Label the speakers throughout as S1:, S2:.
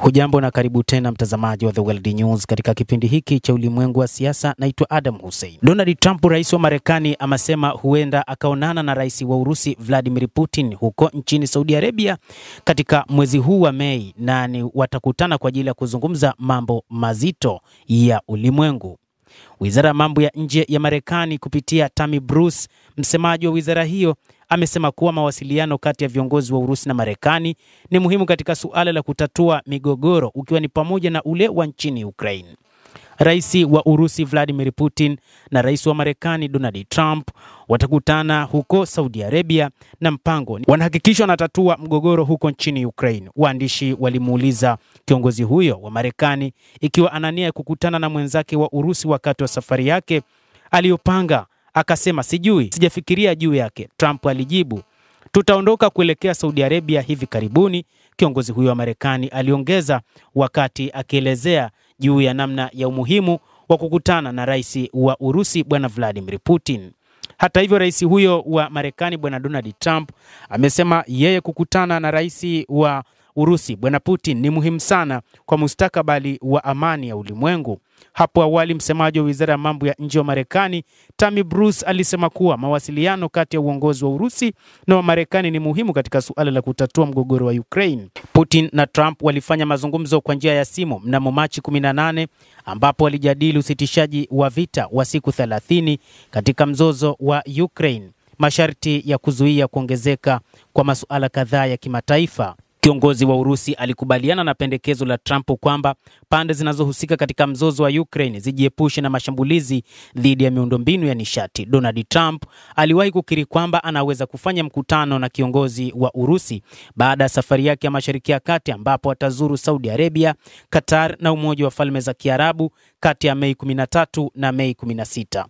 S1: Hujambo na karibu tena mtazamaji wa The World News katika kipindi hiki cha ulimwengu wa siasa. Naitwa Adam Hussein. Donald Trump, rais wa Marekani, amesema huenda akaonana na rais wa Urusi Vladimir Putin huko nchini Saudi Arabia katika mwezi huu wa Mei, na watakutana kwa ajili ya kuzungumza mambo mazito ya ulimwengu. Wizara ya mambo ya nje ya Marekani kupitia Tammy Bruce, msemaji wa wizara hiyo, amesema kuwa mawasiliano kati ya viongozi wa Urusi na Marekani ni muhimu katika suala la kutatua migogoro, ukiwa ni pamoja na ule wa nchini Ukraine. Rais wa Urusi Vladimir Putin na rais wa Marekani Donald Trump watakutana huko Saudi Arabia, na mpango wanahakikisha wanatatua mgogoro huko nchini Ukraine. Waandishi walimuuliza kiongozi huyo wa Marekani ikiwa anania kukutana na mwenzake wa Urusi wakati wa safari yake aliyopanga. Akasema, sijafikiria juu yake. Trump alijibu, tutaondoka kuelekea Saudi Arabia hivi karibuni. Kiongozi huyo wa Marekani aliongeza wakati akielezea juu ya namna ya umuhimu wa kukutana na rais wa Urusi bwana Vladimir Putin. Hata hivyo, rais huyo wa Marekani bwana Donald Trump amesema yeye kukutana na rais wa Urusi bwana Putin ni muhimu sana kwa mustakabali wa amani ya ulimwengu. Hapo awali, msemaji wa wizara ya mambo ya nje wa Marekani Tammy Bruce alisema kuwa mawasiliano kati ya uongozi wa Urusi na wa Marekani ni muhimu katika suala la kutatua mgogoro wa Ukraine. Putin na Trump walifanya mazungumzo kwa njia ya simu mnamo Machi 18, ambapo walijadili usitishaji wa vita wa siku 30 katika mzozo wa Ukraine, masharti ya kuzuia kuongezeka kwa masuala kadhaa ya kimataifa. Kiongozi wa Urusi alikubaliana na pendekezo la Trump kwamba pande zinazohusika katika mzozo wa Ukraine zijiepushe na mashambulizi dhidi ya miundombinu ya nishati. Donald Trump aliwahi kukiri kwamba anaweza kufanya mkutano na kiongozi wa Urusi baada ya safari yake ya Mashariki ya Kati, ambapo atazuru Saudi Arabia, Qatar na Umoja wa Falme za Kiarabu kati ya Mei 13 na Mei 16.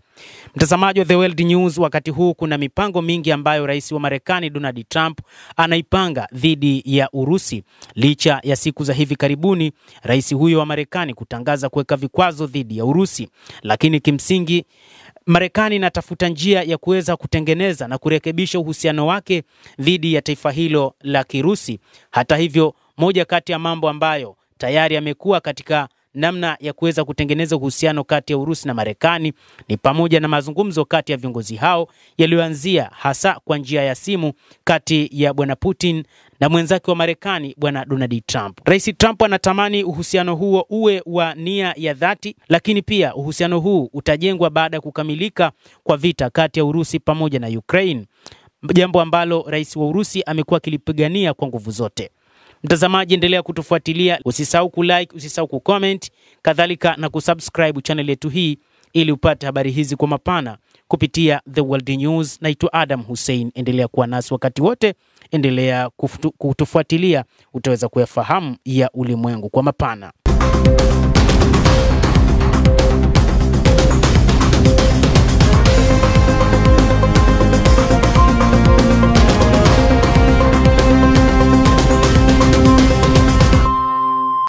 S1: Mtazamaji wa The World News, wakati huu kuna mipango mingi ambayo rais wa Marekani Donald Trump anaipanga dhidi ya Urusi, licha ya siku za hivi karibuni rais huyo wa Marekani kutangaza kuweka vikwazo dhidi ya Urusi. Lakini kimsingi Marekani inatafuta njia ya kuweza kutengeneza na kurekebisha uhusiano wake dhidi ya taifa hilo la Kirusi. Hata hivyo, moja kati ya mambo ambayo tayari yamekuwa katika namna ya kuweza kutengeneza uhusiano kati ya Urusi na Marekani ni pamoja na mazungumzo kati ya viongozi hao yaliyoanzia hasa kwa njia ya simu kati ya bwana Putin na mwenzake wa Marekani bwana Donald Trump. Rais Trump anatamani uhusiano huo uwe wa nia ya dhati, lakini pia uhusiano huu utajengwa baada ya kukamilika kwa vita kati ya Urusi pamoja na Ukraine, jambo ambalo rais wa Urusi amekuwa akilipigania kwa nguvu zote. Mtazamaji, endelea kutufuatilia, usisahau kulike, usisahau kucomment, kadhalika na kusubscribe channel yetu hii ili upate habari hizi kwa mapana kupitia The World News. Naitwa Adam Hussein. Endelea kuwa nasi wakati wote, endelea kutufuatilia, utaweza kuyafahamu ya ulimwengu kwa mapana.